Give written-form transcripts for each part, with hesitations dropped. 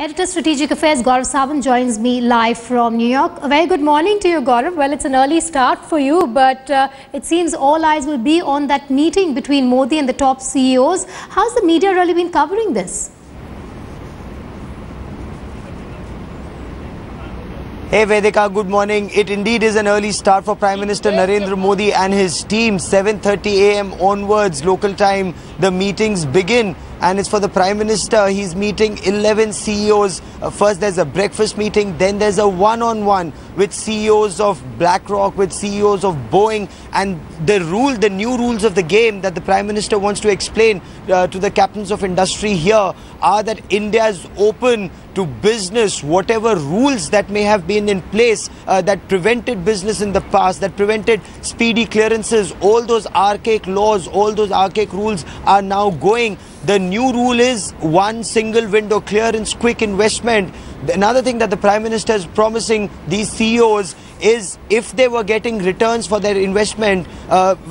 Editor Strategic Affairs Gaurav Sawant joins me live from New York. A very good morning to you, Gaurav. Well, it's an early start for you, but it seems all eyes will be on that meeting between Modi and the top CEOs. How's the media really been covering this? Hey Vedika, good morning. It indeed is an early start for Prime Minister Narendra Modi and his team. 7:30 a.m. onwards, local time, the meetings begin. And it's for the Prime Minister. He's meeting 11 CEOs. First there's a breakfast meeting, then there's a one-on-one with CEOs of BlackRock, with CEOs of Boeing. And the new rules of the game that the Prime Minister wants to explain to the captains of industry here are that India is open to business. Whatever rules that may have been in place that prevented business in the past, that prevented speedy clearances, all those archaic laws, all those archaic rules are now going. The new rule is one single window, clearance, quick investment. Another thing that the Prime Minister is promising these CEOs is if they were getting returns for their investment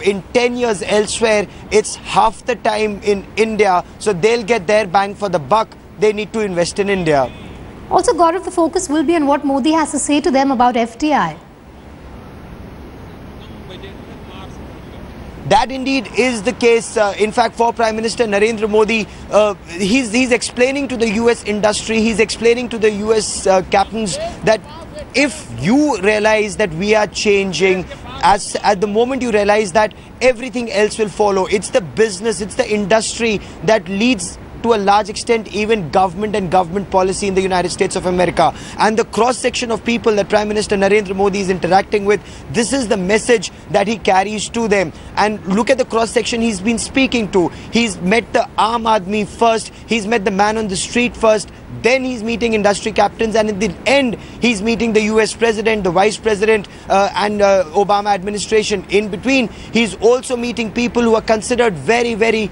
in 10 years elsewhere, it's half the time in India. So they'll get their bang for the buck. They need to invest in India. Also, Gaurav, the focus will be on what Modi has to say to them about FDI. That indeed is the case. In fact, for Prime Minister Narendra Modi, he's explaining to the US industry, he's explaining to the US captains that if you realize that we are changing, at the moment you realize that everything else will follow. It's the business, it's the industry that leads to a large extent even government and government policy in the United States of America. And the cross-section of people that Prime Minister Narendra Modi is interacting with, this is the message that he carries to them. And look at the cross-section he's been speaking to. He's met the Aam Aadmi first, he's met the man on the street first, then he's meeting industry captains, and in the end he's meeting the US President, the Vice President and Obama administration. In between, he's also meeting people who are considered very, very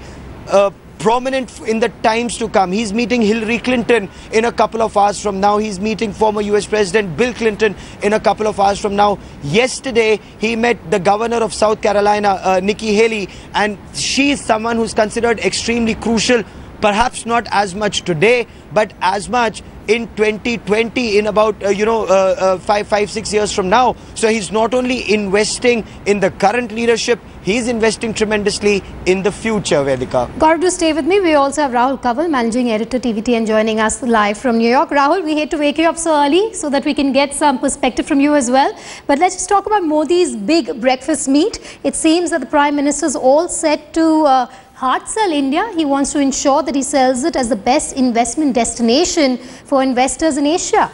prominent in the times to come. He's meeting Hillary Clinton in a couple of hours from now. He's meeting former US President Bill Clinton in a couple of hours from now. Yesterday, he met the governor of South Carolina, Nikki Haley, and she is someone who's considered extremely crucial, perhaps not as much today, but as much in 2020, in about 5-6 years from now. So he's not only investing in the current leadership, he's investing tremendously in the future, Vedika. Gaurav, do stay with me. We also have Rahul Kaval, Managing Editor, TVTN, joining us live from New York. Rahul, we hate to wake you up so early so that we can get some perspective from you as well. But let's just talk about Modi's big breakfast meet. It seems that the Prime Minister is all set to hard sell India. He wants to ensure that he sells it as the best investment destination for investors in Asia.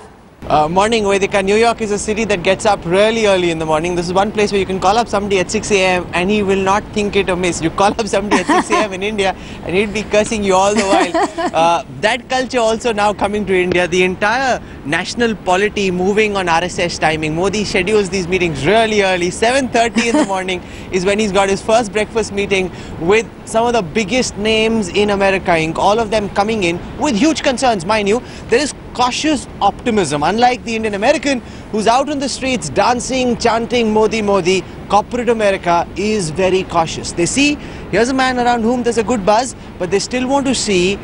Morning, Vedika. New York is a city that gets up really early in the morning. This is one place where you can call up somebody at 6 a.m. and he will not think it amiss. You call up somebody at 6 a.m. in India and he'll be cursing you all the while. That culture also now coming to India. The entire national polity moving on RSS timing. Modi schedules these meetings really early. 7:30 in the morning is when he's got his first breakfast meeting with some of the biggest names in America Inc. All of them coming in with huge concerns, mind you. There is cautious optimism. Unlike the Indian American who's out on the streets dancing, chanting Modi, Modi, corporate America is very cautious. They see, here's a man around whom there's a good buzz, but they still want to see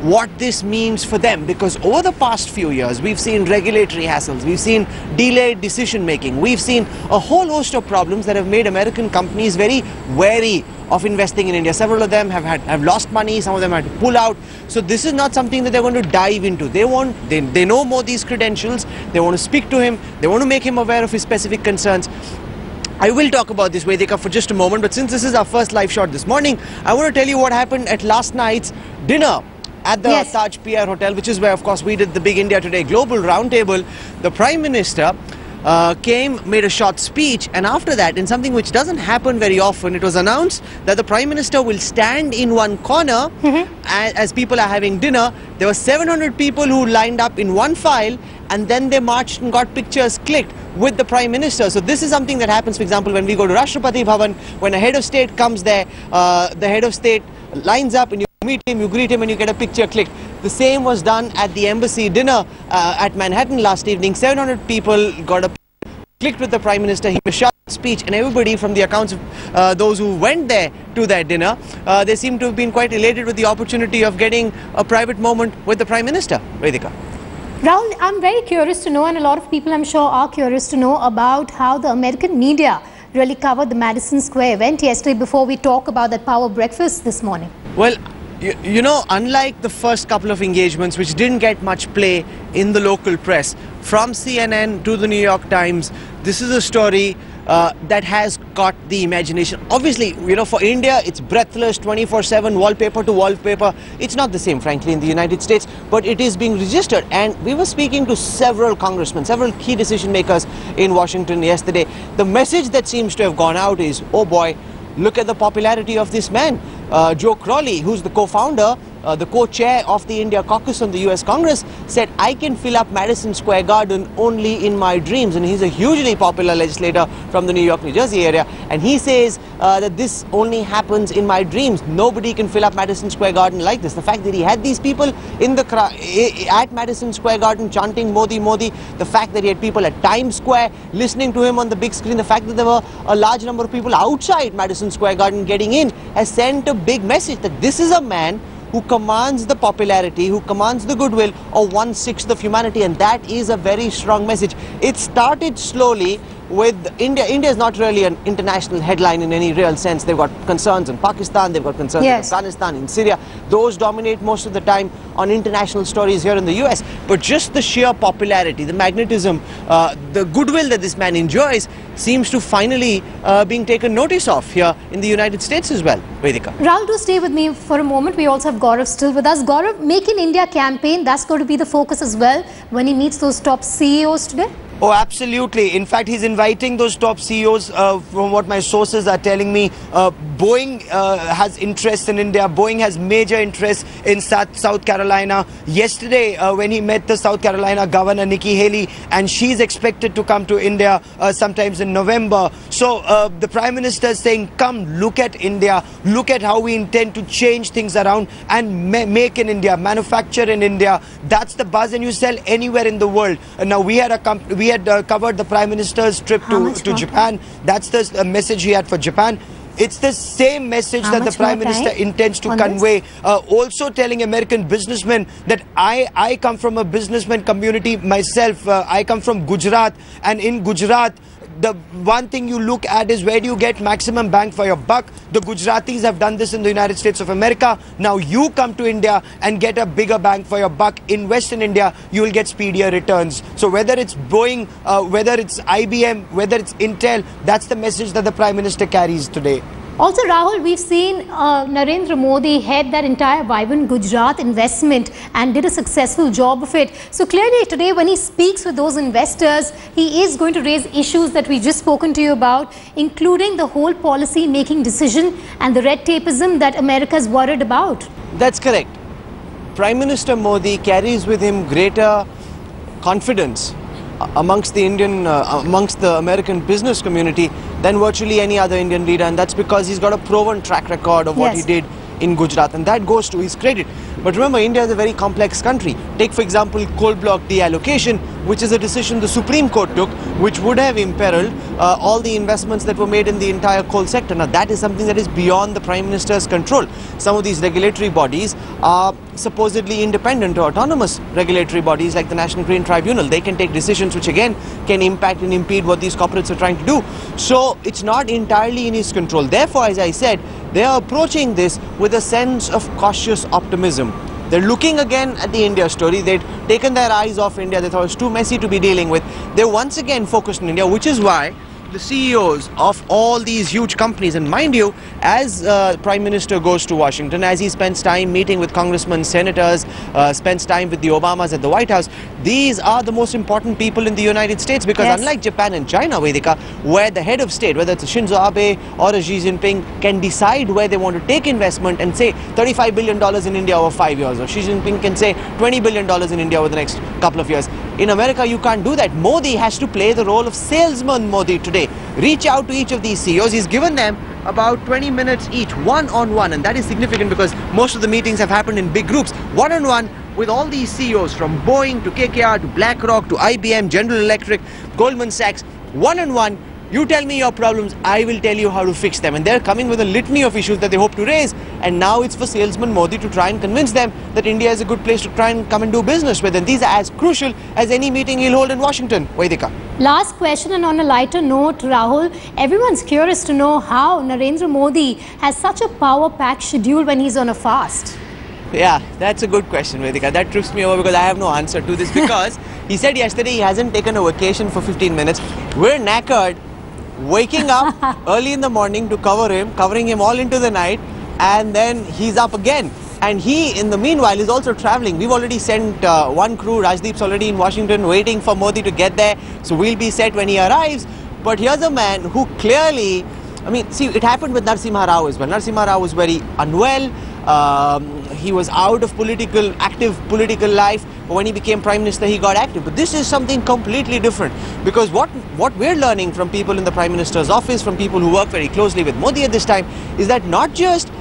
what this means for them, because over the past few years we've seen regulatory hassles, we've seen delayed decision making, we've seen a whole host of problems that have made American companies very wary of investing in India. Several of them have lost money, some of them had to pull out. So this is not something that they're going to dive into. They know Modi's credentials, they want to speak to him, they want to make him aware of his specific concerns. I will talk about this, Vedika, for just a moment, but since this is our first live shot this morning, I want to tell you what happened at last night's dinner at the Taj PR Hotel, which is where, of course, we did the Big India Today Global Roundtable. The Prime Minister came, made a short speech, and after that, in something which doesn't happen very often, it was announced that the Prime Minister will stand in one corner as people are having dinner. There were 700 people who lined up in one file, and then they marched and got pictures clicked with the Prime Minister. So this is something that happens, for example, when we go to Rashtrapati Bhavan, when a head of state comes there, the head of state lines up and you meet him, you greet him and you get a picture clicked. The same was done at the embassy dinner at Manhattan last evening. 700 people got a clicked with the Prime Minister. He made a short speech, and everybody, from the accounts of those who went there to that dinner, they seem to have been quite elated with the opportunity of getting a private moment with the Prime Minister. Vedika. Rahul, I'm very curious to know, and a lot of people I'm sure are curious to know about how the American media really covered the Madison Square event yesterday before we talk about that power breakfast this morning. Well, you know, unlike the first couple of engagements which didn't get much play in the local press, from CNN to the New York Times, this is a story that has caught the imagination. Obviously, you know, for India, it's breathless, 24/7, wallpaper to wallpaper. It's not the same, frankly, in the United States, but it is being registered. And we were speaking to several congressmen, several key decision makers in Washington yesterday. The message that seems to have gone out is, oh boy, look at the popularity of this man. Joe Crowley, who's the co-founder, the co-chair of the India caucus on the US Congress, said, I can fill up Madison Square Garden only in my dreams. And he's a hugely popular legislator from the New York, New Jersey area. And he says that this only happens in my dreams. Nobody can fill up Madison Square Garden like this. The fact that he had these people in the at Madison Square Garden chanting Modi, Modi, the fact that he had people at Times Square listening to him on the big screen, the fact that there were a large number of people outside Madison Square Garden getting in, has sent a big message that this is a man who commands the popularity, who commands the goodwill of 1/6 of humanity, and that is a very strong message. It started slowly with India. India is not really an international headline in any real sense. They've got concerns in Pakistan, they've got concerns in Afghanistan, in Syria. Those dominate most of the time on international stories here in the US. But just the sheer popularity, the magnetism, the goodwill that this man enjoys seems to finally being taken notice of here in the United States as well. Vedika. Rahul, do stay with me for a moment. We also have Gaurav still with us. Gaurav, Make in India campaign, that's going to be the focus as well when he meets those top CEOs today? Oh, absolutely. In fact, he's inviting those top CEOs, from what my sources are telling me. Boeing has interest in India. Boeing has major interest in South Carolina. Yesterday, when he met the South Carolina Governor, Nikki Haley, and she's expected to come to India sometimes in November. So the Prime Minister is saying, come look at India, look at how we intend to change things around and make in India, manufacture in India. That's the buzz, and you sell anywhere in the world. Now, we had covered the Prime Minister's trip to Japan. That's the message he had for Japan. It's the same message that the Prime Minister intends to convey. Also telling American businessmen that I come from a businessman community myself. I come from Gujarat, and in Gujarat, the one thing you look at is where do you get maximum bang for your buck. The Gujaratis have done this in the United States of America. Now you come to India and get a bigger bang for your buck. Invest in India, you will get speedier returns. So whether it's Boeing, whether it's IBM, whether it's Intel, that's the message that the Prime Minister carries today. Also, Rahul, we've seen Narendra Modi head that entire Vibrant Gujarat investment and did a successful job of it. So clearly today when he speaks with those investors, he is going to raise issues that we've just spoken to you about, including the whole policy making decision and the red tapeism that America is worried about. That's correct. Prime Minister Modi carries with him greater confidence amongst the American business community than virtually any other Indian leader, and that's because he's got a proven track record of what he did in Gujarat, and that goes to his credit. But remember, India is a very complex country. Take, for example, coal block deallocation, which is a decision the Supreme Court took, which would have imperiled all the investments that were made in the entire coal sector. Now, that is something that is beyond the Prime Minister's control. Some of these regulatory bodies are supposedly independent or autonomous regulatory bodies like the National Green Tribunal. They can take decisions which, again, can impact and impede what these corporates are trying to do. So, it's not entirely in his control. Therefore, as I said, they are approaching this with a sense of cautious optimism. They're looking again at the India story. They'd taken their eyes off India. They thought it was too messy to be dealing with. They're once again focused on India, which is why the CEOs of all these huge companies, and mind you, as Prime Minister goes to Washington, as he spends time meeting with congressmen, senators, spends time with the Obamas at the White House, these are the most important people in the United States, because unlike Japan and China, Vedika, where the head of state, whether it's a Shinzo Abe or a Xi Jinping, can decide where they want to take investment and say $35 billion in India over 5 years, or Xi Jinping can say $20 billion in India over the next couple of years. In America, you can't do that. Modi has to play the role of salesman Modi today. Reach out to each of these CEOs. He's given them about 20 minutes each, one-on-one, and that is significant because most of the meetings have happened in big groups. One-on-one with all these CEOs, from Boeing to KKR to BlackRock to IBM, General Electric, Goldman Sachs. One-on-one, you tell me your problems, I will tell you how to fix them. And they're coming with a litany of issues that they hope to raise. and now it's for salesman Modi to try and convince them that India is a good place to try and come and do business with. And these are as crucial as any meeting he'll hold in Washington. Vedika. Last question, and on a lighter note, Rahul, everyone's curious to know how Narendra Modi has such a power-packed schedule when he's on a fast. Yeah, that's a good question, Vedika. That trips me over because I have no answer to this, because he said yesterday he hasn't taken a vacation for 15 minutes. We're knackered, waking up early in the morning to covering him all into the night, and then he's up again. And he, in the meanwhile, is also traveling. We've already sent one crew. Rajdeep's already in Washington waiting for Modi to get there. So we'll be set when he arrives. But here's a man who clearly, I mean, see, it happened with Narasimha Rao as well. Narasimha Rao was very unwell. He was out of active political life. But when he became Prime Minister, he got active. But this is something completely different. Because what we're learning from people in the Prime Minister's office, from people who work very closely with Modi at this time, is that not just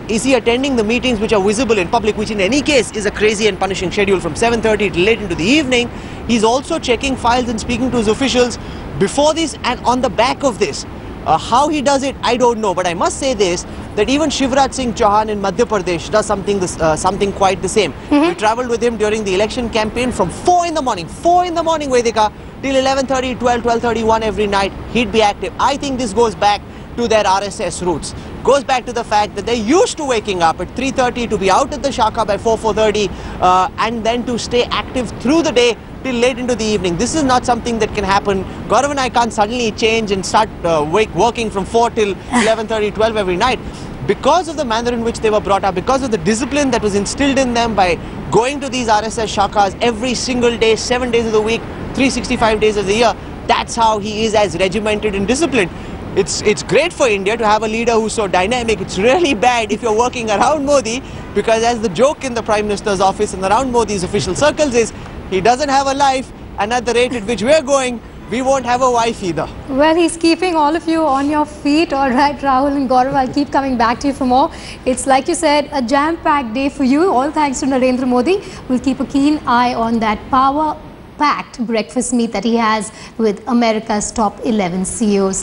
is he attending the meetings which are visible in public, which in any case is a crazy and punishing schedule from 7:30 till late into the evening. He's also checking files and speaking to his officials before this and on the back of this. How he does it, I don't know. But I must say this, that even Shivraj Singh Chauhan in Madhya Pradesh does something quite the same. We travelled with him during the election campaign from 4 in the morning, Vedika, till 11:30, 12, 12:30, 1 every night. He'd be active. I think this goes back to their RSS roots. Goes back to the fact that they're used to waking up at 3:30 to be out at the Shaka by 4:30 and then to stay active through the day till late into the evening. This is not something that can happen. Gaurav and I can't suddenly change and start working from 4 till 11:30, 12 every night. Because of the manner in which they were brought up, because of the discipline that was instilled in them by going to these RSS Shakas every single day, 7 days of the week, 365 days of the year, that's how he is as regimented and disciplined. It's great for India to have a leader who's so dynamic. It's really bad if you're working around Modi, because as the joke in the Prime Minister's office and around Modi's official circles is, he doesn't have a life, and at the rate at which we're going, we won't have a wife either. Well, he's keeping all of you on your feet. All right, Rahul and Gaurav, I'll keep coming back to you for more. It's like you said, a jam-packed day for you, all thanks to Narendra Modi. We'll keep a keen eye on that power-packed breakfast meet that he has with America's top 11 CEOs.